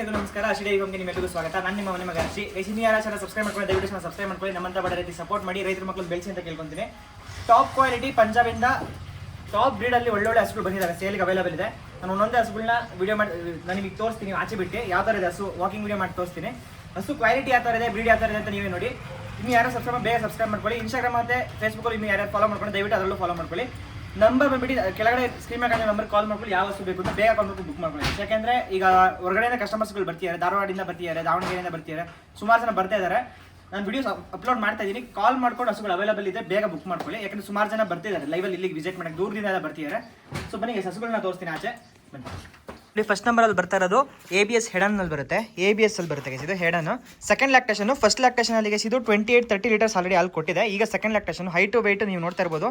ನಮಸ್ಕಾರ ಅಶಿಡೆ ಯುಗಂಗೆ ನಿಮ್ಮೆಲ್ಲರಿಗೂ ಸ್ವಾಗತ. ನಾನು ನಿಮ್ಮ ಮನೆ ಮಗ ಹರ್ಷಿ. ಇನ್ನು ಯಾರು ಸಬ್ಸ್ಕ್ರೈಬ್ ಮಾಡ್ಕೊಳ್ಳಿ, ದಯವಿಟ್ಟು ಸಬ್ಸ್ಕ್ರೈಬ್ ಮಾಡ್ಕೊಳ್ಳಿ. ನಮ್ಮಂತ ಬಡ ರೀತಿ ಸಪೋರ್ಟ್ ಮಾಡಿ ರೈತರ ಮಕ್ಕಳು ಬೆಳೆಸಿ ಅಂತ ಕೇಳ್ಕೊಂತೀನಿ. ಟಾಪ್ ಕ್ವಾಲಿಟಿ ಪಂಜಾಬಿಂದ ಟಾಪ್ ಬ್ರೀಡಲ್ಲಿ ಒಳ್ಳೊಳ್ಳೆ ಹಸುಗಳು ಬಂದಿದ್ದಾವೆ, ಸೇಲ್ಗೆ ಅವೈಲೇಬಲ್ ಇದೆ. ನಾನು ಒಂದೊಂದೇ ಹಸುಗಳನ್ನ ವಿಡಿಯೋ ಮಾಡಿ ನಾನು ನಿಮಗೆ ತೋರಿಸ್ತೀನಿ. ಆಚೆ ಬಿಟ್ಟು ಯಾವ ಥರ ಇದೆ ಹಸು ವಾಕಿಂಗ್ ವಿಡಿಯೋ ಮಾಡಿ ತೋರಿಸ್ತೀನಿ. ಹಸು ಕ್ವಾಲಿಟಿ ಯಾವ ಥರ ಇದೆ, ಬ್ರೀಡ್ ಯಾವ ಥರ ಇದೆ ಅಂತ ನೀವೇ ನೋಡಿ. ಇನ್ನು ಯಾರು ಬೇಗ ಸಬ್ಸ್ಕ್ರೈಬ್ ಮಾಡ್ಕೊಳ್ಳಿ. ಇನ್ಸ್ಟಾಗ್ರಾಮ್ ಮತ್ತು ಫೇಸ್ಬುಕ್ಕಲ್ಲಿ ಇನ್ನು ಯಾರು ಫಾಲೋ ಮಾಡ್ಕೊಂಡು ದಯವಿಟ್ಟು ಅದರಲ್ಲೂ ಫಾಲೋ ಮಾಡ್ಕೊಳ್ಳಿ. ನಂಬರ್ ಬಂದ್ಬಿಟ್ಟು ಕೆಳಗಡೆ ಸ್ಕ್ರೀನ್ ಮೇಲೆ ನಂಬರ್ ಕಾಲ್ ಮಾಡ್ಕೊಳ್ಳಿ. ಯಾವ ವಸ್ತು ಬೇಕು ಅಂತ ಬೇಗ ಕಾಲ್ ಮಾಡ್ಕೊಂಡು ಬುಕ್ ಮಾಡ್ಕೊಳ್ಳಿ. ಯಾಕೆಂದರೆ ಈಗ ಹೊರಗಡೆಯಿಂದ ಕಸ್ಟಮರ್ಸ್ಗಳು ಬರ್ತಿದ್ದಾರೆ, ಧಾರವಾಡದಿಂದ ಬರ್ತಿದ್ದಾರೆ, ದಾವಣಗೆರೆಯಿಂದ ಬರ್ತಿದ್ದಾರೆ, ಸುಮಾರು ಜನ ಬರ್ತಾ ಇದ್ದಾರೆ. ನಾನು ವಿಡಿಯೋಸ್ ಅಪ್ಲೋಡ್ ಮಾಡ್ತಾ ಇದ್ದೀನಿ. ಕಾಲ್ ಮಾಡ್ಕೊಂಡು ಹಸುಗಳು ಅವೈಲೇಬಲ್ ಇದೆ, ಬೇಗ ಬುಕ್ ಮಾಡ್ಕೊಳ್ಳಿ. ಯಾಕಂದರೆ ಸುಮಾರು ಜನ ಬರ್ತಿದ್ದಾರೆ ಲೈವಲ್ಲಿ ಇಲ್ಲಿಗೆ ವಿಸಿಟ್ ಮಾಡೋಕ್ಕೆ, ದೂರದಿಂದ ಎಲ್ಲ ಬರ್ತಿದ್ದಾರೆ. ಸೊ ಬನ್ನಿ ಹಸುಗಳನ್ನ ತೋರಿಸ್ತೀನಿ ಆಚೆ ಬನ್ನಿ. ಫಸ್ಟ್ ನಂಬರಲ್ಲಿ ಬರ್ತಾ ಇರೋದು ABS ಹೆಡನ್ನಲ್ಲಿ ಬರುತ್ತೆ. ABS ಅಲ್ಲಿ ಬರುತ್ತೆ ಗೈಸ್, ಇದು ಹೆಡನ್. ಸೆಕೆಂಡ್ ಲ್ಯಾಕ್ಟೇಷನ್, ಫಸ್ಟ್ ಲ್ಯಾಕ್ಟೇಷನ್ ಅಲ್ಲಿ ಇದು 28-30 ಲೀಟರ್ಸ್ ಆಲ್ರೆಡಿ ಹಾಲು ಕೊಟ್ಟಿದೆ. ಈಗ ಸೆಕೆಂಡ್ ಲ್ಯಾಕ್ಟೇಷನ್. ಹೈಟು ವೆಯ್ಟ್ ನೀವು ನೋಡ್ತಾ ಇರ್ಬೋದು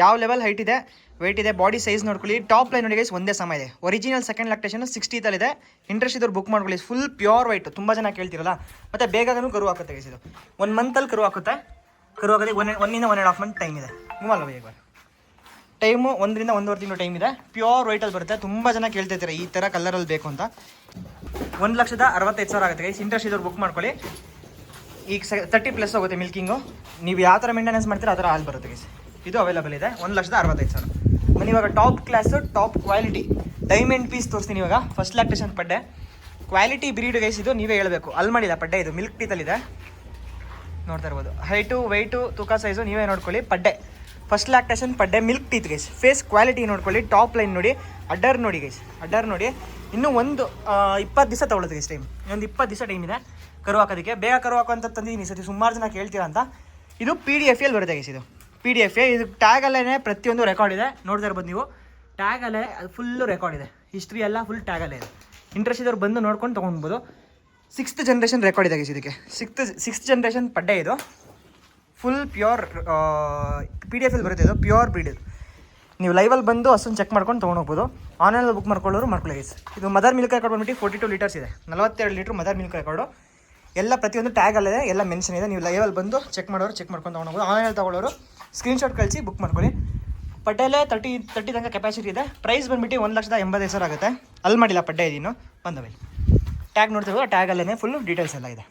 ಯಾವ ಲೆವೆಲ್ ಹೈಟ್ ಇದೆ, ವೆಯ್ಟ್ ಇದೆ, ಬಾಡಿ ಸೈಜ್ ನೋಡ್ಕೊಳ್ಳಿ. ಟಾಪ್ ಲೈನ್ ನೋಡಿ ಗೈಸ್ ಒಂದೇ ಸಮ ಇದೆ. ಒರಿಜಿನಲ್ ಸೆಕೆಂಡ್ ಲ್ಯಾಕ್ಟೇಷನ್ 60 ಇದೆ. ಇಂಟ್ರೆಸ್ಟ್ ಇದ್ದವ್ರು ಬುಕ್ ಮಾಡ್ಕೊಳ್ಳಿ. ಫುಲ್ ಪ್ಯೂರ್ ವೈಟ್, ತುಂಬ ಜನ ಕೇಳ್ತಿರಲ್ಲ. ಮತ್ತು ಬೇಗನೂ ಕರು ಹಾಕುತ್ತೆ ಗೈಸ್. ಇದು 1 ಮಂತಲ್ಲಿ ಕರು ಹಾಕುತ್ತೆ. ಕರು ಹಾಕೋದಕ್ಕೆ 1.5 ಮಂತ್ ಟೈಮ್ ಇದೆ. ಮೂವಲ್ಲ ಬೇಗ ಟೈಮು 1 ರಿಂದ 1.5 ತಿಂಗಳು ಟೈಮ್ ಇದೆ. ಪ್ಯೂರ್ ವೈಟಲ್ಲಿ ಬರುತ್ತೆ. ತುಂಬ ಜನ ಕೇಳ್ತಿರ್ತಾರೆ ಈ ಥರ ಕಲರಲ್ಲಿ ಬೇಕು ಅಂತ. 1,65,000 ಆಗುತ್ತೆ ಗೈಸ್. ಇಂಟ್ರೆಸ್ಟ್ ಇದ್ದವ್ರು ಬುಕ್ ಮಾಡ್ಕೊಳ್ಳಿ. ಈಗ 30+ ಹೋಗುತ್ತೆ ಮಿಲ್ಕಿಂಗು. ನೀವು ಯಾವ ಥರ ಮೇಂಟೆನೆನ್ಸ್ ಮಾಡ್ತೀರೋ ಆ ಥರ ಹಾಲು ಬರುತ್ತೆ ಗೈಸ್. ಇದು ಅವೈಲೇಬಲ್ ಇದೆ. 1,65,000. ಬನ್ನಿ ಇವಾಗ top class, top quality diamond piece ತೋರಿಸ್ತೀನಿ. ಇವಾಗ ಫಸ್ಟ್ ಲ್ಯಾಕ್ಟೇಷನ್ ಪಡ್ಡೆ ಕ್ವಾಲಿಟಿ ಬ್ರೀಡ್ ಗೈಸ್. ಇದು ನೀವೇ ಹೇಳಬೇಕು. ಅಲ್ಲಿ ಮಾಡಿಲ್ಲ ಪಡ್ಡೆ, ಇದು ಮಿಲ್ಕ್ ಟೀತಲ್ಲಿದೆ ನೋಡ್ತಾ ಇರ್ಬೋದು. ಹೈಟು ವೆಯ್ಟು ತೂಕ ಸೈಜು ನೀವೇ ನೋಡ್ಕೊಳ್ಳಿ. ಪಡ್ಡೆ ಫಸ್ಟ್ ಲ್ಯಾಕ್ಟೇಷನ್ ಪಡ್ಡೆ milk teeth guys. Face quality ನೋಡ್ಕೊಳ್ಳಿ. ಟಾಪ್ ಲೈನ್ ನೋಡಿ, ಅಡ್ಡರ್ ನೋಡಿ ಗೈಸ್, ಅಡ್ಡರ್ ನೋಡಿ. ಇನ್ನೂ ಒಂದು 20 ದಿವಸ ತೊಗೊಳುತ್ತೆ ಗೈಸ್ ಟೈಮ್. ಒಂದು 20 ದಿವಸ ಟೈಮ್ ಇದೆ ಕರು ಹಾಕೋದಕ್ಕೆ. ಬೇಗ ಕರು ಹಾಕುವಂತ ತಂದಿದ್ದೀನಿ ಸತಿ, ಸುಮಾರು ಜನ ಕೇಳ್ತೀರಾ ಅಂತ. ಇದು PDF ಬರುತ್ತೆ ಗೈಸ್. ಇದು PDF. ಇದು ಟ್ಯಾಗಲ್ಲೇ ಪ್ರತಿಯೊಂದು ರೆಕಾರ್ಡ್ ಇದೆ, ನೋಡ್ತಾ ಇರ್ಬೋದು ನೀವು. ಟ್ಯಾಗಲ್ಲೇ ಅದು ಫುಲ್ಲು ರೆಕಾರ್ಡ್ ಇದೆ, ಹಿಸ್ಟ್ರಿ ಎಲ್ಲ ಫುಲ್ ಟ್ಯಾಗಲ್ಲೇ ಇದೆ. ಇಂಟ್ರೆಸ್ಟ್ ಇದ್ದವ್ರು ಬಂದು ನೋಡ್ಕೊಂಡು ತೊಗೊಳ್ಬೋದು. 6th ಜನರೇಷನ್ ರೆಕಾರ್ಡ್ ಇದೆ ಗೈಸ್ ಇದಕ್ಕೆ. ಸಿಕ್ಸ್ತ್ ಜನರೇಷನ್ ಪಡ್ಡೆ ಇದು. ಫುಲ್ ಪ್ಯೂರ್ PDF ಬರುತ್ತೆ. ಇದು ಪ್ಯೂರ್ ಬ್ರೀಡ್. ಇದು ನೀವು ಲೈವಲ್ಲಿ ಬಂದು ಹಸುನ ಚೆಕ್ ಮಾಡ್ಕೊಂಡು ತೊಗೊಂಡೋಗ್ಬೋದು. ಆನ್ಲೈನಲ್ಲಿ ಬುಕ್ ಮಾಡ್ಕೊಳ್ಳೋರು ಮಾಡ್ಕೊಳ್ಳಿ ಗೈಸ್. ಇದು ಮದರ್ ಮಿಲ್ಕ್ ರೆಕಾರ್ಡ್ ಬಂದ್ಬಿಟ್ಟು 42 ಲೀಟರ್ಸ್ ಇದೆ. 42 ಲೀಟ್ರ್ ಮದರ್ ಮಿಲ್ಕ್ ರೆಕಾರ್ಡು. ಎಲ್ಲ ಪ್ರತಿಯೊಂದು ಟ್ಯಾಗಲ್ಲಿದೆ, ಎಲ್ಲ ಮೆನ್ಷನ್ ಇದೆ. ನೀವು ಲೈವಲ್ಲಿ ಬಂದು ಚೆಕ್ ಮಾಡೋರು ಚೆಕ್ ಮಾಡ್ಕೊಂಡು ತೊಗೊಂಡೋಗ್ಬೋದು. ಆನ್ಲೈನಲ್ಲಿ ತೊಗೊಳ್ಳೋರು ಸ್ಕ್ರೀನ್ಶಾಟ್ ಕಳಿಸಿ ಬುಕ್ ಮಾಡ್ಕೊಳ್ಳಿ. ಪಡ್ಡೆಲ್ಲೇ 30 ತನಕ ಕೆಪಾಸಿಟಿ ಇದೆ. ಪ್ರೈಸ್ ಬಂದ್ಬಿಟ್ಟು 1,85,000 ಆಗುತ್ತೆ. ಅಲ್ಲಿ ಮಾಡಿಲ್ಲ ಪಡ್ಡೆ ಇದೀನು ಬಂದವೆ. ಟ್ಯಾಗ್ ನೋಡ್ತಿರ್ಬೋದು, ಟ್ಯಾಗಲ್ಲೇ ಫುಲ್ಲು ಡೀಟೇಲ್ಸ್ ಎಲ್ಲ ಇದೆ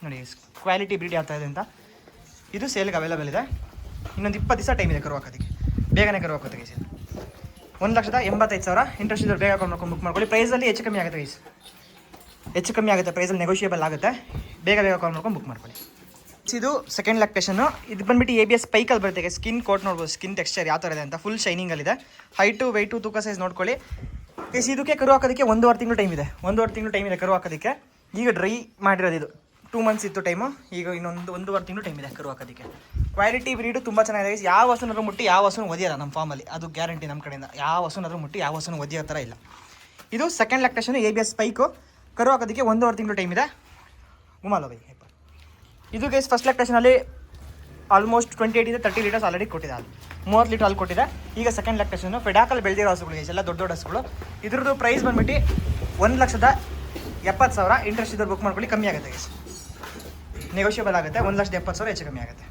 ನೋಡಿ. ಕ್ವಾಲಿಟಿ ಬ್ರೀಡ್ ಯಾವ ಥರ ಇದೆ ಅಂತ. ಇದು ಸೇಲ್ಗೆ ಅವೈಲೇಬಲ್ ಇದೆ. ಇನ್ನೊಂದು 20 ದಿವಸ ಟೈಮ್ ಇದೆ ಕರು ಹಾಕೋದಕ್ಕೆ. ಬೇಗನೆ ಕರು ಹಾಕೋದು ಗೈಸ್. 1,85,000. ಇಂಟ್ರೆಸ್ಟ್ ಇದ್ದರೆ ಬೇಗ ಮಾಡ್ಕೊಂಡು ಬುಕ್ ಮಾಡ್ಕೊಳ್ಳಿ. ಪ್ರೈಸಲ್ಲಿ ಹೆಚ್ಚು ಕಮ್ಮಿ ಆಗುತ್ತೆ ಗೈಸ್, ಹೆಚ್ಚು ಕಮ್ಮಿ ಆಗುತ್ತೆ. ಪ್ರೈಸಲ್ಲಿ ನೆಗೋಷಿಯೇಬಲ್ ಆಗುತ್ತೆ. ಬೇಗ ಕಾಲ್ ಮಾಡ್ಕೊಂಡು ಬುಕ್ ಮಾಡ್ಕೊಳ್ಳಿ. ಇದು ಸೆಕೆಂಡ್ ಲ್ಯಾಕ್ಟೇಷನ್ನು. ಇದು ಬಂದ್ಬಿಟ್ಟು ABS ಸ್ಪೈಕಲ್ಲಿ ಬರುತ್ತೆ. ಸ್ಕಿನ್ ಕೋಟ್ ನೋಡ್ಬೋದು, ಸ್ಕಿನ್ ಟೆಕ್ಸ್ಚರ್ ಯಾವ ಥರ ಇದೆ ಅಂತ. ಫುಲ್ ಶೈನಿಂಗಲ್ಲಿದೆ. ಹೈಟು ವೆಯ್ಟು ತೂಕ ಸೈಜ್ ನೋಡ್ಕೊಳ್ಳಿ ಗೈಸ್. ಇದಕ್ಕೆ ಕರು ಹಾಕೋದಕ್ಕೆ 1.5 ತಿಂಗಳು ಟೈಮ್ ಇದೆ. 1.5 ತಿಂಗಳು ಟೈಮ್ ಇದೆ ಕರು ಹಾಕೋದಕ್ಕೆ. ಈಗ ಡ್ರೈ ಮಾಡಿರೋದು ಇದು 2 ಮಂತ್ಸ್ ಇತ್ತು ಟೈಮು. ಈಗ ಇನ್ನೊಂದು 1.5 ತಿಂಗಳು ಟೈಮ್ ಇದೆ ಕರು ಹಾಕೋದಕ್ಕೆ. ಕ್ವಾಲಿಟಿ ಬ್ರೀಡು ತುಂಬ ಚೆನ್ನಾಗಿದೆ ಗೈಸ್. ಯಾವ ಹಸುನಾದ್ರೂ ಮುಟ್ಟಿ ಯಾವ ಹಸುನು ಒದಿಯಲ್ಲ ನಮ್ಮ ಫಾರ್ಮಲ್ಲಿ, ಅದು ಗ್ಯಾರಂಟಿ ನಮ್ಮ ಕಡೆಯಿಂದ. ಯಾವ ಹಸುನಾದ್ರೂ ಮುಟ್ಟಿ ಯಾವ ಹಸುನು ಒದಿಯೋ ಥರ ಇಲ್ಲ. ಇದು ಸೆಕೆಂಡ್ ಲ್ಯಾಕ್ಟೇಷನ್ ABS ಸ್ಪೈಕು. ಕರು ಹಾಕೋದಕ್ಕೆ 1.5 ತಿಂಗಳು ಟೈಮ್ ಇದೆ. ಗುಮಾಲ ಬೈ. ಇದು ಗೈಸ್ ಫಸ್ಟ್ ಲ್ಯಾಕ್ಟೇಷನಲ್ಲಿ ಆಲ್ಮೋಸ್ಟ್ 28-30 ಲೀಟರ್ಸ್ ಆಲ್ರೆಡಿ ಕೊಟ್ಟಿದೆ. ಅದು 30 ಲೀಟರ್ ಅಲ್ಲಿ ಕೊಟ್ಟಿದೆ. ಈಗ ಸೆಕೆಂಡ್ ಲ್ಯಾಕ್ಟೇಷನ್ನು. ಫೆಡಾಕಲ್ಲಿ ಬೆಳೆದಿರೋ ಹಸುಗಳು ಗೈಸ್, ಎಲ್ಲ ದೊಡ್ಡ ಹಸುಗಳು. ಇದ್ರದ್ದು ಪ್ರೈಸ್ ಬಂದ್ಬಿಟ್ಟು 1,70,000. ಇಂಟ್ರೆಸ್ಟ್ ಇದ್ದವ್ರು ಬುಕ್ ಮಾಡ್ಕೊಳ್ಳಿ. ಕಮ್ಮಿ ಆಗುತ್ತೆ ಗೈಸ್, ನೆಗೋಷಿಯಬಲ್ ಆಗುತ್ತೆ. 1,70,000 ಹೆಚ್ಚು ಕಮ್ಮಿ ಆಗುತ್ತೆ.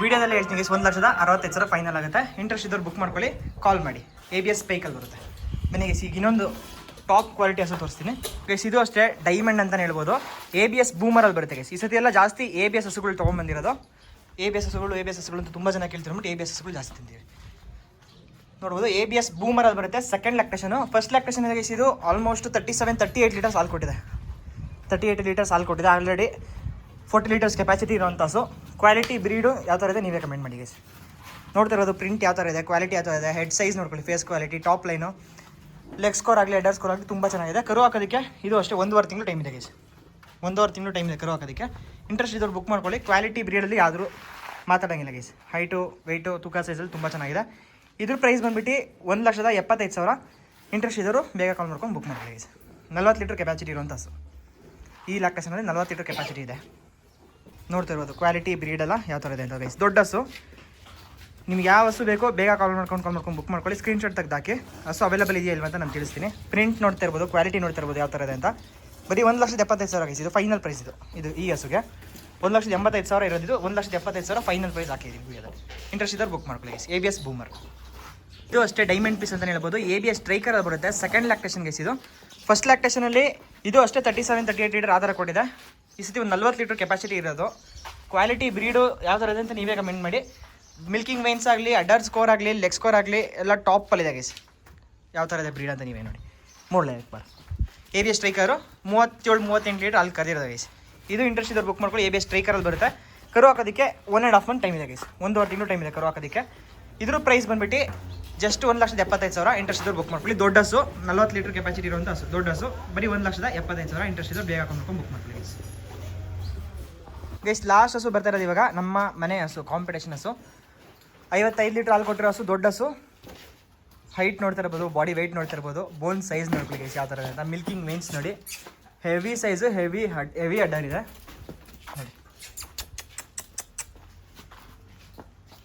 ವೀಡಿಯೋದಲ್ಲಿ ಹೇಳ್ತೀನಿ ಗೈಸ್, 1,65,000 ಫೈನಲ್ ಆಗುತ್ತೆ. ಇಂಟ್ರೆಸ್ಟ್ ಇದ್ದವ್ರು ಬುಕ್ ಮಾಡ್ಕೊಳ್ಳಿ, ಕಾಲ್ ಮಾಡಿ. ABS ಸ್ಪೈಕಲ್ಲಿ ಬರುತ್ತೆ. ಬನ್ನಿ ಗೈಸ್, ಈಗ ಇನ್ನೊಂದು ಟಾಪ್ ಕ್ವಾಲಿಟಿ ಹಸು ತೋರಿಸ್ತೀನಿ ಗೈಸ್. ಇದು ಅಷ್ಟೇ ಡೈಮಂಡ್ ಅಂತಲೇ ಹೇಳ್ಬೋದು. ABS ಬೂಮರಲ್ಲಿ ಬರುತ್ತೆ ಗೈಸ್. ಈ ಸತಿ ಎಲ್ಲ ಜಾಸ್ತಿ ABS ಹಸುಗಳು ತೊಗೊಂಡ್ಬಂದಿರೋದು. ABS ಹಸುಗಳು ಅಂತ ತುಂಬ ಜನ ಕೇಳ್ತಿರ್ಬಿಟ್ಟು ABS ಹಸುಗಳು ಜಾಸ್ತಿ ತಿಂತೀವಿ ನೋಡ್ಬೋದು. ABS ಬೂಮರಲ್ಲಿ ಬರುತ್ತೆ. ಸೆಕೆಂಡ್ ಲ್ಯಾಕ್ಟೇಷನು. ಫಸ್ಟ್ ಲ್ಯಾಕ್ಟೇಷನ್ ಗೈಸ್ ಇದು ಆಲ್ಮೋಸ್ಟ್ 37-38 ಲೀಟರ್ಸ್ ಹಾಲು ಕೊಟ್ಟಿದೆ. 38 ಲೀಟರ್ಸ್ ಹಾಲು ಕೊಟ್ಟಿದೆ. ಆಲ್ರೆಡಿ 40 ಲೀಟರ್ಸ್ ಕೆಪಾಸಿಟಿ ಇರೋಂಥ ಹಸು. ಕ್ವಾಲಿಟಿ ಬ್ರೀಡು ಯಾವ ಥರ ಇದೆ ನೀವೇ ಕಮೆಂಟ್ ಮಾಡಿ ಗೈಸ್. ನೋಡ್ತಾ ಇರೋದು ಪ್ರಿಂಟ್ ಯಾವ ಥರ ಇದೆ, ಕ್ವಾಲಿಟಿ ಯಾವ ಥರ ಇದೆ, ಹೆಡ್ ಸೈಜ್ ನೋಡ್ಕೊಳ್ಳಿ, face quality, top line, leg score ಆಗಲಿ, ಹೆಡರ್ ಸ್ಕೋರ್ ಆಗಲಿ ತುಂಬ ಚೆನ್ನಾಗಿದೆ. ಕರು ಹಾಕೋದಕ್ಕೆ ಇದು ಅಷ್ಟೇ 1.5 ತಿಂಗಳು ಟೈಮ್ ಇದೆ ಗೈಸ್. 1.5 ತಿಂಗಳು ಟೈಮ್ ಇದೆ ಕರು ಹಾಕೋದಕ್ಕೆ. ಇಂಟ್ರೆಸ್ಟ್ ಇದ್ದವ್ರು ಬುಕ್ ಮಾಡ್ಕೊಳ್ಳಿ. ಕ್ವಾಲಿಟಿ ಬ್ರೀಡಲ್ಲಿ ಯಾವ್ದು ಮಾತಾಡೋಂಗಿಲ್ಲ ಗೈಸ್. ಹೈಟು ವೆಯ್ಟು ತೂಕ ಸೈಜಲ್ಲಿ ತುಂಬ ಚೆನ್ನಾಗಿದೆ. ಇದ್ರ ಪ್ರೈಸ್ ಬಂದ್ಬಿಟ್ಟು 1,75,000. ಇಂಟ್ರೆಸ್ಟ್ ಇದ್ದವರು ಬೇಗ ಕಾಲ್ ಮಾಡ್ಕೊಂಡು ಬುಕ್ ಮಾಡ್ಕೊಳ್ಳಿ ಗೈಸ್. 40 ಲೀಟರ್ ಕೆಪಾಸಿಟಿ ಇರುವಂಥ ಹಸು. ಈ ಲ್ಯಾಕ್ಟೇಷನಲ್ಲಿ 40 ಲೀಟರ್ ಕೆಪಾಸಿಟಿ ಇದೆ. ನೋಡ್ತಾ ಇರ್ಬೋದು ಕ್ವಾಲಿಟಿ ಬ್ರೀಡೆಲ್ಲ ಯಾವ ಥರ ಇದೆ ಅಂತ ಗೈಸ್. ದೊಡ್ಡ ಹಸು. ನಿಮ್ಗೆ ಯಾವ ಹಸು ಬೇಕೋ ಬೇಗ ಕಾಲ್ ಮಾಡ್ಕೊಂಡು ಬುಕ್ ಮಾಡ್ಕೊಳ್ಳಿ. ಸ್ಕ್ರೀನ್ಶಾಟ್ ತೆಗೆದಾಕಿ ಹಸು ಅವೈಲೇಬಲ್ ಇದೆಯಾ ಇಲ್ವ ಅಂತ ನಾನು ತಿಳಿಸ್ತೀನಿ. ಪ್ರಿಂಟ್ ನೋಡ್ತಾ ಇರ್ಬೋದು, ಕ್ವಾಲಿಟಿ ನೋಡ್ತಾ ಇರ್ಬೋದು ಯಾವ ಥರ ಇದೆ ಅಂತ. ಬರೀ 1,75,000 ಗೈಸ್. ಇದು ಫೈನಲ್ ಪ್ರೈಸ್. ಇದು ಈ ಹಸುಗೆ 1,85,000 ಇರೋದು. 1,75,000 ಫೈನಲ್ ಪ್ರೈಸ್ ಹಾಕಿದ್ದೀವಿ ವಿಡಿಯೋದಲ್ಲಿ. ಇಂಟ್ರೆಸ್ಟ್ ಇದ್ದವ್ರು ಬುಕ್ ಮಾಡ್ಕೊಳ್ಳಿ ಗೈಸ್. ABS ಬೂಮರ್. ಇದು ಅಷ್ಟೇ ಡೈಮಂಡ್ ಪೀಸ್ ಅಂತ ಹೇಳ್ಬೋದು. ABS ಸ್ಟ್ರೈಕರ್ ಅದು ಬರುತ್ತೆ. ಸೆಕೆಂಡ್ ಲ್ಯಾಕ್ಟೇಷನ್ ಗೈಸ್ ಇದು. ಫಸ್ಟ್ ಲ್ಯಾಕ್ಟೇಷನಲ್ಲಿ ಇದು ಅಷ್ಟೇ 37-38 ಲೀಟರ್ ಆಧಾರ ಕೊಟ್ಟಿದೆ. ಈ ಸತಿ ಒಂದು 40 ಲೀಟರ್ ಕೆಪಾಸಿಟಿ ಇರೋದು. ಕ್ವಾಲಿಟಿ ಬ್ರೀಡು ಯಾವ ಥರ ಇದೆ ಅಂತ ನೀವೇ ಕಮೆಂಟ್ ಮಾಡಿ. ಮಿಲ್ಕಿಂಗ್ ವೈನ್ಸ್ ಆಗಲಿ, ಅಡರ್ ಸ್ಕೋರ್ ಆಗಲಿ, ಲೆಗ್ ಸ್ಕೋರ್ ಆಗಲಿ ಎಲ್ಲ ಟಾಪಲ್ಲಿದೆ ಗೈಸ್. ಯಾವ ಥರ ಇದೆ ಬ್ರೀಡ್ ಅಂತ ನೀವೇ ನೋಡಿ. ಮೂಡಲೇ ಬಾರ್ ABS ಸ್ಟ್ರೈಕರು 37-38 ಲೀಟರ್ ಅಲ್ಲಿ ಕರೆದಿರೋದು ಗೈಸ್. ಇದು ಇಂಟ್ರೆಸ್ಟ್ ಇದ್ದವ್ರು ಬುಕ್ ಮಾಡ್ಕೊಳ್ಳಿ. ABS ಸ್ಟ್ರೈಕರಲ್ಲಿ ಬರುತ್ತೆ. ಕರು ಹಾಕೋದಕ್ಕೆ 1.5 ಮಂತ್ ಟೈಮ್ ಇದೆ ಗೈಸ್. 1.5 ತಿಂಗಳು ಟೈಮ್ ಇದೆ ಕರು ಹಾಕೋದಕ್ಕೆ. ಇದ್ರ ಪ್ರೈಸ್ ಬಂದುಬಿಟ್ಟು ಜಸ್ಟ್ 1,75,000. ಇಂಟ್ರೆಸ್ಟ್ ಇದ್ದವ್ರು ಬುಕ್ ಮಾಡ್ಕೊಳ್ಳಿ. ದೊಡ್ಡ ಹಸು 40 ಲೀಟರ್ ಕೆಪಾಸಿಟಿ ಇರುವಂಥ ಹಸು. ದೊಡ್ಡ ಹಸು ಬರೀ 1,75,000. ಇಂಟ್ರೆಸ್ಟ್ ಇದ್ದವ್ರು ಬೇಗ ಹಾಕೊಂಡು ಬುಕ್ ಮಾಡ್ಕೊಳ್ಳಿ ಗೈಸ್. ಗೈಸ್ ಲಾಸ್ಟ್ ಹಸು ಬರ್ತಾ ಇರೋದು ಇವಾಗ ನಮ್ಮ ಮನೆ ಹಸು, ಕಾಂಪಿಟೇಷನ್ ಹಸು. 55 ಲೀಟರ್ ಹಾಲು ಕೊಟ್ಟಿರೋ ಹಸು, ದೊಡ್ಡ ಹಸು. ಹೈಟ್ ನೋಡ್ತಾ ಇರ್ಬೋದು, ಬಾಡಿ ವೆಯ್ಟ್ ನೋಡ್ತಾ ಇರ್ಬೋದು, ಬೋನ್ ಸೈಜ್ ನೋಡ್ಕೊಳ್ಳಿ ಗೈಸ್ ಯಾವ ಥರ ಇದೆ ಅಂತ. ಮಿಲ್ಕಿಂಗ್ ವೇನ್ಸ್ ನೋಡಿ, ಹೆವಿ ಸೈಜು, ಹೆವಿ ಅಡ್ಡರ್ ಇದೆ ನೋಡಿ.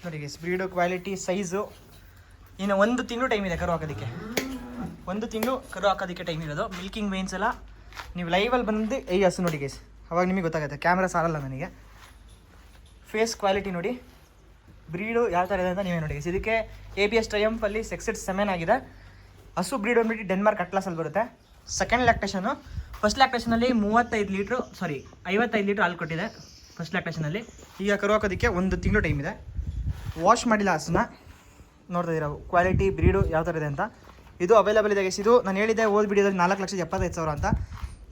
ನೋಡಿ ಗೈಸ್ ಬ್ರೀಡು, ಕ್ವಾಲಿಟಿ, ಸೈಜು. ಇನ್ನು 1 ತಿಂಗಳು ಟೈಮ್ ಇದೆ ಕರು ಹಾಕೋದಕ್ಕೆ. 1 ತಿಂಗಳು ಕರು ಹಾಕೋದಕ್ಕೆ ಟೈಮ್ ಇರೋದು. ಮಿಲ್ಕಿಂಗ್ ವೇನ್ಸ್ ಎಲ್ಲ ನೀವು ಲೈವಲ್ಲಿ ಬಂದು ಈ ಹಸು ನೋಡಿ ಗೈಸ್, ಅವಾಗ ನಿಮಗೆ ಗೊತ್ತಾಗುತ್ತೆ. ಕ್ಯಾಮ್ರಾ ಸಾರಲ್ಲ ನನಗೆ. ಫೇಸ್ ಕ್ವಾಲಿಟಿ ನೋಡಿ, ಬ್ರೀಡು ಯಾವ ಥರ ಇದೆ ಅಂತ ನೀವೇ ನೋಡಿ ಗೈಸ್. ಇದಕ್ಕೆ ABS ಟ್ರಯಂಫಲ್ಲಿ 6-7 ಆಗಿದೆ. ಹಸು ಬ್ರೀಡ್ ಬಂದ್ಬಿಟ್ಟು ಡೆನ್ಮಾರ್ಕ್ ಅಟ್ಲಾಸಲ್ಲಿ ಬರುತ್ತೆ. ಸೆಕೆಂಡ್ ಲ್ಯಾಕ್ಟೇಷನು. ಫಸ್ಟ್ ಲ್ಯಾಕ್ಟೇಷನಲ್ಲಿ 55 ಲೀಟ್ರ್ ಹಾಲು ಕೊಟ್ಟಿದೆ ಫಸ್ಟ್ ಲ್ಯಾಕ್ಟೇಷನಲ್ಲಿ. ಈಗ ಕರು ಹಾಕೋದಕ್ಕೆ 1 ತಿಂಗಳು ಟೈಮ್ ಇದೆ. ವಾಶ್ ಮಾಡಿಲ್ಲ ಹಸುನ. ನೋಡ್ತಾ ಇದ್ದೀರಾ ಕ್ವಾಲಿಟಿ, ಬ್ರೀಡು ಯಾವ ಥರ ಇದೆ ಅಂತ. ಇದು ಅವೈಲೇಬಲ್ ಇದೆ ಗೈಸ್. ಇದು ನಾನು ಹೇಳಿದ್ದೆ ಓದ್ ವಿಡಿಯೋದಲ್ಲಿ 4,75,000 ಅಂತ.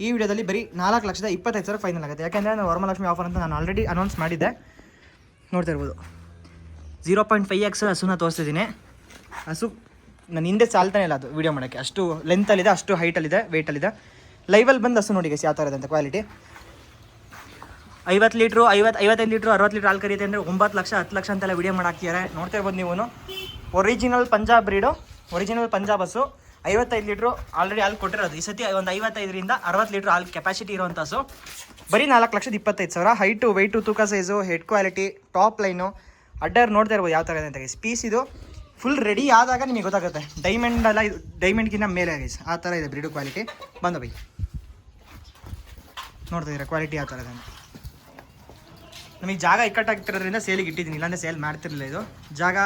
ಈ ವಿಡಿಯೋದಲ್ಲಿ ಬರೀ 4,25,000 ಫೈನಲ್ ಆಗುತ್ತೆ. ಯಾಕೆಂದರೆ ನಾನು ವರಮಹಾಲಕ್ಷ್ಮಿ ಆಫರ್ ಅಂತ ನಾನು ಆಲ್ರೆಡಿ ಅನೌನ್ಸ್ ಮಾಡಿದ್ದೆ. ನೋಡ್ತಾ ಇರ್ಬೋದು 0.5x ಹಸುನ ತೋರಿಸ್ತಿದ್ದೀನಿ. ಹಸು ನಾನು ಹಿಂದೆ ಸಾಲ್ತಾನೆ ಇಲ್ಲ ಅದು ವೀಡಿಯೋ ಮಾಡೋಕ್ಕೆ. ಅಷ್ಟು ಲೆಂತಲ್ಲಿದೆ, ಅಷ್ಟು ಹೈಟಲ್ಲಿದೆ, ವೆಯ್ಟಲ್ಲಿದೆ. ಲೈವಲ್ಲಿ ಬಂದು ಹಸು ನೋಡಿ ಗೈಸ್ ಯಾವ ಥರ ಇದೆ ಅಂತ ಕ್ವಾಲಿಟಿ. 50 ಲೀಟ್ರು, 55 ಲೀಟ್ರು, 60 ಲೀಟ್ರ್ ಹಾಲು ಕರೀತೆ ಅಂದರೆ 9 ಲಕ್ಷ 10 ಲಕ್ಷ ಅಂತೆಲ್ಲ ವೀಡಿಯೋ ಮಾಡಾಕ್ತಿದ್ದಾರೆ. ನೋಡ್ತಾ ಇರ್ಬೋದು ನೀವು. Original Punjab breed, original Punjab ಹಸು. 55 ಲೀಟ್ರು ಆಲ್ರೆಡಿ ಹಾಲು ಕೊಟ್ಟಿರೋದು. ಈ ಸತಿ ಒಂದು 55ರಿಂದ 60 ಲೀಟ್ರ್ ಹಾಲು ಕೆಪಾಸಿಟಿ ಇರುವಂಥ ಹಸು. ಬರೀ 4,25,000. ಹೈಟು, ವೆಯ್ಟು, ತೂಕ size, head quality, top line, ಅಡ್ಡರ್ ನೋಡ್ತಾ ಇರ್ಬೋದು ಯಾವ ಥರ ಇದೆ ಅಂತ ಗೈಸ್. ಪೀಸ್ ಇದು ಫುಲ್ ರೆಡಿ ಆದಾಗ ನಿಮಗೆ ಗೊತ್ತಾಗುತ್ತೆ. ಡೈಮಂಡ್ ಅಲ್ಲ, ಇದು ಡೈಮಂಡ್ಗಿನ್ನ ಮೇಲೆ ಗೈಸ್. ಆ ಥರ ಇದೆ ಬ್ರೀಡು ಕ್ವಾಲಿಟಿ. ಬಂದ ಬೈ ನೋಡ್ತಾ ಇದ್ದೀರಾ ಕ್ವಾಲಿಟಿ ಯಾವ ಥರ ಇದೆ ಅಂತ. ನಮಗೆ ಜಾಗ ಇಕ್ಕಟ್ಟಾಗ್ತಿರೋದ್ರಿಂದ ಸೇಲಿಗೆ ಇಟ್ಟಿದ್ದೀನಿ, ಇಲ್ಲಾಂದರೆ ಸೇಲ್ ಮಾಡ್ತಿರಲಿಲ್ಲ. ಇದು ಜಾಗ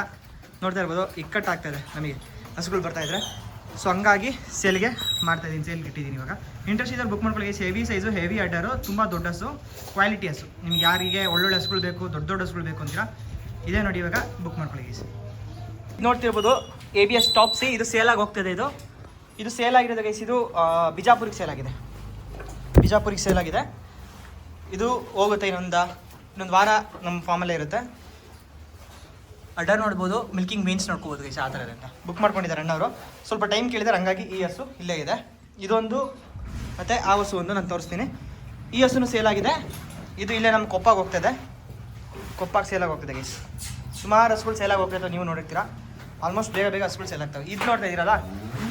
ನೋಡ್ತಾ ಇರ್ಬೋದು ಇಕ್ಕಟ್ಟಾಗ್ತದೆ ನಮಗೆ ಹಸುಗಳು ಬರ್ತಾಯಿದ್ರೆ. ಸೊ ಹಂಗಾಗಿ ಸೇಲ್ಗೆ ಮಾಡ್ತಾಯಿದ್ದೀನಿ, ಸೇಲ್ಗೆ ಇಟ್ಟಿದ್ದೀನಿ ಇವಾಗ. ಇಂಟ್ರೆಸ್ಟ್ ಇದ್ದರೆ ಬುಕ್ ಮಾಡ್ಕೊಳ್ಳಿ. ಹೆವಿ ಸೈಜು, ಹೆವಿ ಅಡ್ಡರು, ತುಂಬ ದೊಡ್ಡ ಹಸು, ಕ್ವಾಲಿಟಿ ಹಸು. ನಿಮ್ಗೆ ಯಾರಿಗೆ ಒಳ್ಳೊಳ್ಳೆ ಹಸುಗಳು ಬೇಕು, ದೊಡ್ಡ ದೊಡ್ಡ ಹಸುಗಳು ಬೇಕು ಅಂತೀರಾ, ಇದೇ ನೋಡಿ ಇವಾಗ ಬುಕ್ ಮಾಡ್ಕೊಳ್ಳಿ ಗೈಸ್. ನೋಡ್ತಿರ್ಬೋದು ABS ಟಾಪ್ ಸಿ. ಇದು ಸೇಲಾಗಿ ಹೋಗ್ತದೆ. ಇದು ಸೇಲ್ ಆಗಿರೋದು ಗೈಸ್. ಇದು ಬಿಜಾಪುರಿಗೆ ಸೇಲ್ ಆಗಿದೆ. ಬಿಜಾಪುರಿಗೆ ಸೇಲ್ ಆಗಿದೆ. ಇದು ಹೋಗುತ್ತೆ ಇನ್ನೊಂದು ವಾರ ನಮ್ಮ ಫಾರ್ಮಲ್ಲೇ ಇರುತ್ತೆ. ಅಡ್ಡರ್ ನೋಡ್ಬೋದು, ಮಿಲ್ಕಿಂಗ್ ವೇನ್ಸ್ ನೋಡ್ಕೋಬೋದು ಗೈಸ್ ಆ ಥರ ಇದೆ ಅಂತ. ಬುಕ್ ಮಾಡ್ಕೊಂಡಿದ್ದಾರೆ ಅಣ್ಣವರು. ಸ್ವಲ್ಪ ಟೈಮ್ ಕೇಳಿದ್ದಾರೆ, ಹಂಗಾಗಿ ಈ ಹಸು ಇಲ್ಲೇ ಇದೆ. ಇದೊಂದು ಮತ್ತು ಆ ಹಸು ಒಂದು ನಾನು ತೋರಿಸ್ತೀನಿ. ಈ ಹಸುನು ಸೇಲ್ ಆಗಿದೆ. ಇದು ಇಲ್ಲೇ ನಮ್ಮ ಕೊಪ್ಪಾಗಿ ಹೋಗ್ತದೆ. ಕೊಪ್ಪಾಗಿ ಸೇಲಾಗಿ ಹೋಗ್ತದೆ ಗೈಸ್. ಸುಮಾರು ಹಸುಗಳು ಸೇಲಾಗಿ ಹೋಗ್ತದೆ, ನೀವು ನೋಡಿರ್ತೀರಾ. ಆಲ್ಮೋಸ್ಟ್ ಬೇಗ ಹಸುಗಳು ಸೇಲ್ ಆಗ್ತವೆ. ಇದು ನೋಡ್ತಾ ಇದ್ದೀರಲ್ಲ,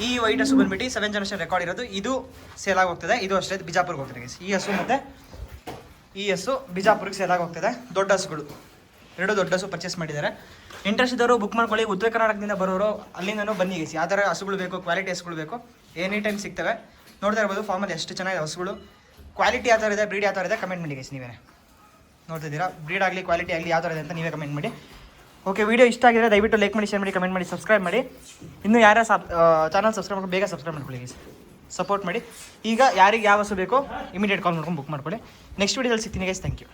ಈ ವೈಟ್ ಹಸು ಬಂದ್ಬಿಟ್ಟು 7 ಜನರೇಷನ್ ರೆಕಾರ್ಡ್ ಇರೋದು. ಇದು ಸೇಲಾಗಿ ಹೋಗ್ತದೆ. ಇದು ಅಷ್ಟೇ ಬಿಜಾಪುರ್ಗೆ ಹೋಗ್ತದೆ ಗೈಸ್. ಈ ಹಸು ಮತ್ತು ಈ ಹಸು ಬಿಜಾಪುರಿಗೆ ಸೇಲಾಗಿ ಹೋಗ್ತದೆ. ದೊಡ್ಡ ಹಸುಗಳು, 2 ದೊಡ್ಡ ಹಸು ಪರ್ಚೇಸ್ ಮಾಡಿದ್ದಾರೆ. ಇಂಟ್ರೆಸ್ಟ್ ಇದ್ದವರು ಬುಕ್ ಮಾಡ್ಕೊಳ್ಳಿ. ಉತ್ತರ ಕರ್ನಾಟಕದಿಂದ ಬರೋರು ಅಲ್ಲಿಂದನೂ ಬನ್ನಿ ಗೈಸ್. ಯಾವ ಥರ ಹಸುಗಳು ಬೇಕು, ಕ್ವಾಲಿಟಿ ಹಸುಗಳು ಬೇಕು, ಎನಿ ಟೈಮ್ ಸಿಗ್ತವೆ. ನೋಡ್ತಾ ಇರ್ಬೋದು ಫಾರ್ಮಲ್ಲಿ ಎಷ್ಟು ಚೆನ್ನಾಗಿದೆ ಹಸುಗಳು. ಕ್ವಾಲಿಟಿ ಯಾವ ಥರ ಇದೆ, ಬ್ರೀಡ್ ಯಾವ ಥರ ಇದೆ ಕಮೆಂಟ್ ಮಾಡಿ ಗೈಸ್. ನೀವೇ ನೋಡ್ತಿದ್ದೀರಾ ಬ್ರೀಡ್ ಆಗಲಿ, ಕ್ವಾಲಿಟಿ ಆಗಲಿ ಯಾವ ಥರ ಇದೆ ಅಂತ ನೀವೇ ಕಮೆಂಟ್ ಮಾಡಿ. ಓಕೆ, ವಿಡಿಯೋ ಇಷ್ಟ ಆಗಿದ್ರೆ ದಯವಿಟ್ಟು ಲೈಕ್ ಮಾಡಿ, ಶೇರ್ ಮಾಡಿ, ಕಮೆಂಟ್ ಮಾಡಿ, ಸಬ್ಸ್ಕ್ರೈಬ್ ಮಾಡಿ. ಇನ್ನೂ ಯಾರ ಚಾನಲ್ ಸಬ್ಸ್ಕ್ರೈಬ್ ಮಾಡ್ಕೊಂಡು ಬೇಗ ಸಬ್ಸ್ಕ್ರೈಬ್ ಮಾಡ್ಕೊಳ್ಳಿ ಗೈಸ್, ಸಪೋರ್ಟ್ ಮಾಡಿ. ಈಗ ಯಾರಿಗೆ ಯಾವ ಹಸು ಬೇಕೋ ಇಮಿಡಿಯೇಟ್ ಕಾಲ್ ಮಾಡ್ಕೊಂಡು ಬುಕ್ ಮಾಡ್ಕೊಳ್ಳಿ. ನೆಕ್ಸ್ಟ್ ವಿಡಿಯೋದಲ್ಲಿ ಸಿಗ್ತೀನಿ ಗೈಸ್. Thank you.